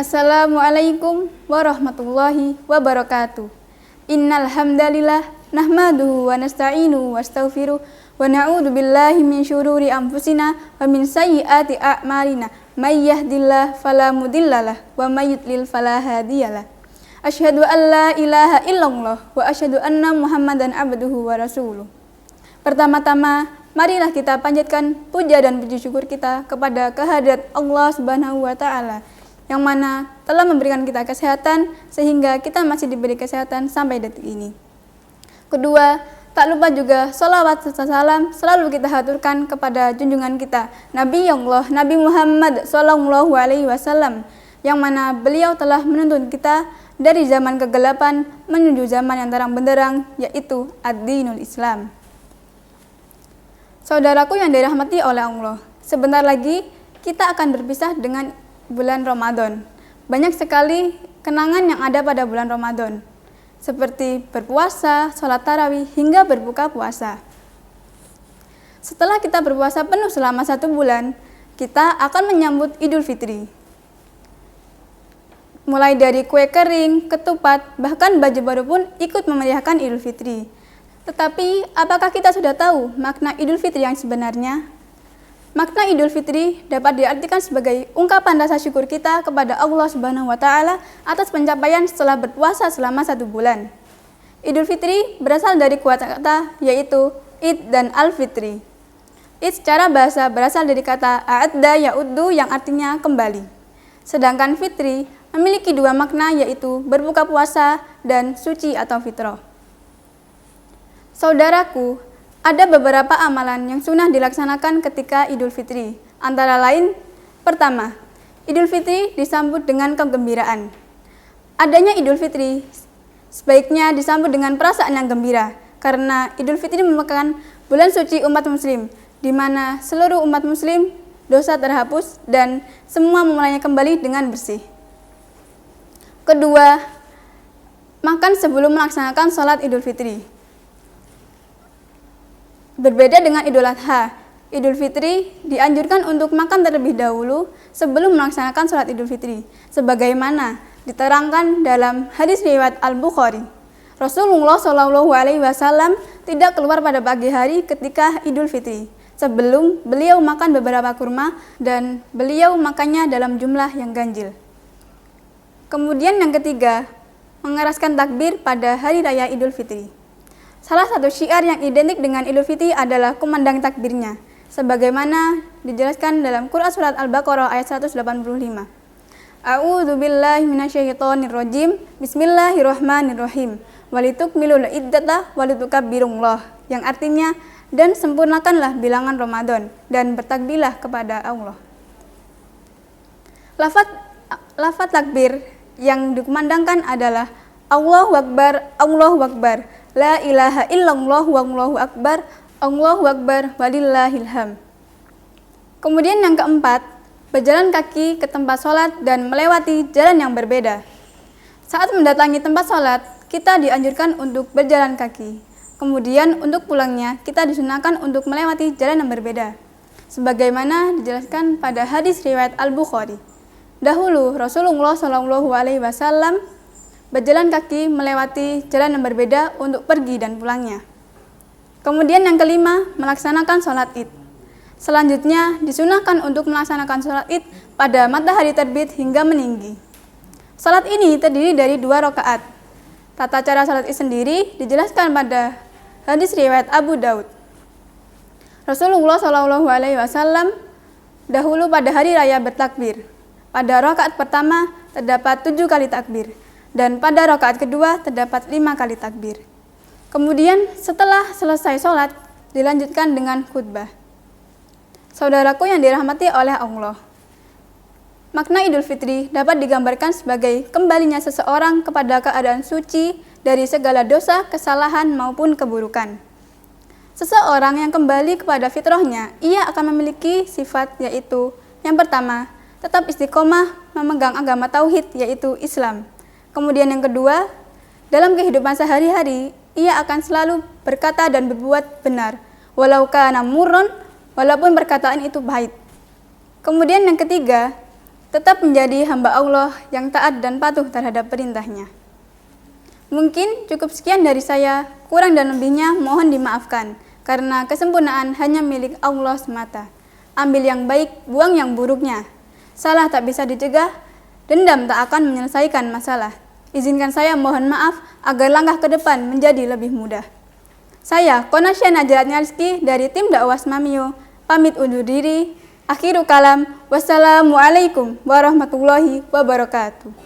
Assalamualaikum warahmatullahi wabarakatuh. Innal hamdalillah nahmaduhu wa nasta'inu wa astaghfiruh wa na'udzu billahi min syururi anfusina wa min sayyiati a'malina. May yahdihillahu fala mudhillalah wa may yudlil fala hadiyalah. Asyhadu an la ilaha illallah wa asyhadu anna Muhammadan abduhu wa rasuluh. Pertama-tama, marilah kita panjatkan puja dan puji syukur kita kepada kehadirat Allah Subhanahu wa taala yang mana telah memberikan kita kesehatan sehingga kita masih diberi kesehatan sampai detik ini. Kedua, tak lupa juga sholawat serta salam selalu kita haturkan kepada junjungan kita Nabi Allah Nabi Muhammad SAW, yang mana beliau telah menuntun kita dari zaman kegelapan menuju zaman yang terang benderang, yaitu ad-dinul Islam. Saudaraku yang dirahmati oleh Allah, sebentar lagi kita akan berpisah dengan bulan Ramadan. Banyak sekali kenangan yang ada pada bulan Ramadan, seperti berpuasa, sholat tarawih, hingga berbuka puasa. Setelah kita berpuasa penuh selama 1 bulan, kita akan menyambut Idul Fitri. Mulai dari kue kering, ketupat, bahkan baju baru pun ikut memeriahkan Idul Fitri. Tetapi, apakah kita sudah tahu makna Idul Fitri yang sebenarnya? Makna Idul Fitri dapat diartikan sebagai ungkapan rasa syukur kita kepada Allah Subhanahu wa taala atas pencapaian setelah berpuasa selama 1 bulan. Idul Fitri berasal dari kata yaitu Id dan Al-Fitri. Id secara bahasa berasal dari kata a'adda ya'uddu yang artinya kembali. Sedangkan Fitri memiliki 2 makna yaitu berbuka puasa dan suci atau fitrah. Saudaraku, ada beberapa amalan yang sunnah dilaksanakan ketika Idul Fitri. Antara lain, pertama, Idul Fitri disambut dengan kegembiraan. Adanya Idul Fitri sebaiknya disambut dengan perasaan yang gembira, karena Idul Fitri merupakan bulan suci umat muslim, di mana seluruh umat muslim dosa terhapus dan semua memulainya kembali dengan bersih. Kedua, makan sebelum melaksanakan sholat Idul Fitri. Berbeda dengan Idul Adha, Idul Fitri dianjurkan untuk makan terlebih dahulu sebelum melaksanakan sholat Idul Fitri, sebagaimana diterangkan dalam hadis riwayat Al-Bukhari. Rasulullah SAW tidak keluar pada pagi hari ketika Idul Fitri. Sebelum beliau makan beberapa kurma dan beliau makannya dalam jumlah yang ganjil. Kemudian yang ketiga, mengeraskan takbir pada hari raya Idul Fitri. Salah satu syiar yang identik dengan Idul Fitri adalah kumandang takbirnya, sebagaimana dijelaskan dalam Quran Surat Al-Baqarah ayat 185. A'udzu billahi minasyaitonir rajim. Bismillahirrahmanirrahim. Walitukmilul iddata walitukabbirullah, yang artinya dan sempurnakanlah bilangan Ramadan dan bertakbirlah kepada Allah. Lafaz takbir yang dikumandangkan adalah Allahu Akbar, Allahu Akbar, la ilaha illallah wallahu akbar, Allahu Akbar walillahilham. Kemudian yang keempat, berjalan kaki ke tempat sholat dan melewati jalan yang berbeda. Saat mendatangi tempat sholat, kita dianjurkan untuk berjalan kaki. Kemudian untuk pulangnya, kita disunahkan untuk melewati jalan yang berbeda. Sebagaimana dijelaskan pada hadis riwayat Al-Bukhari. Dahulu Rasulullah SAW berjalan kaki melewati jalan yang berbeda untuk pergi dan pulangnya. Kemudian yang kelima, melaksanakan sholat Id. Selanjutnya, disunahkan untuk melaksanakan sholat Id pada matahari terbit hingga meninggi. Sholat ini terdiri dari 2 rakaat. Tata cara sholat Id sendiri dijelaskan pada hadis riwayat Abu Daud. Rasulullah SAW dahulu pada hari raya bertakbir. Pada rakaat pertama terdapat 7 kali takbir. Dan pada rakaat kedua terdapat 5 kali takbir. Kemudian setelah selesai sholat, dilanjutkan dengan khutbah. Saudaraku yang dirahmati oleh Allah, makna Idul Fitri dapat digambarkan sebagai kembalinya seseorang kepada keadaan suci dari segala dosa, kesalahan maupun keburukan. Seseorang yang kembali kepada fitrahnya, ia akan memiliki sifat yaitu yang pertama, tetap istiqomah memegang agama tauhid yaitu Islam. Kemudian yang kedua, dalam kehidupan sehari-hari, ia akan selalu berkata dan berbuat benar, walau kana murron, walaupun perkataan itu pahit. Kemudian yang ketiga, tetap menjadi hamba Allah yang taat dan patuh terhadap perintahnya. Mungkin cukup sekian dari saya, kurang dan lebihnya mohon dimaafkan, karena kesempurnaan hanya milik Allah semata. Ambil yang baik, buang yang buruknya. Salah tak bisa dicegah, dendam tak akan menyelesaikan masalah. Izinkan saya mohon maaf agar langkah ke depan menjadi lebih mudah. Saya, Konasya Najarat Rizki dari tim dakwah Smamio, pamit undur diri. Akhirul kalam, wassalamualaikum warahmatullahi wabarakatuh.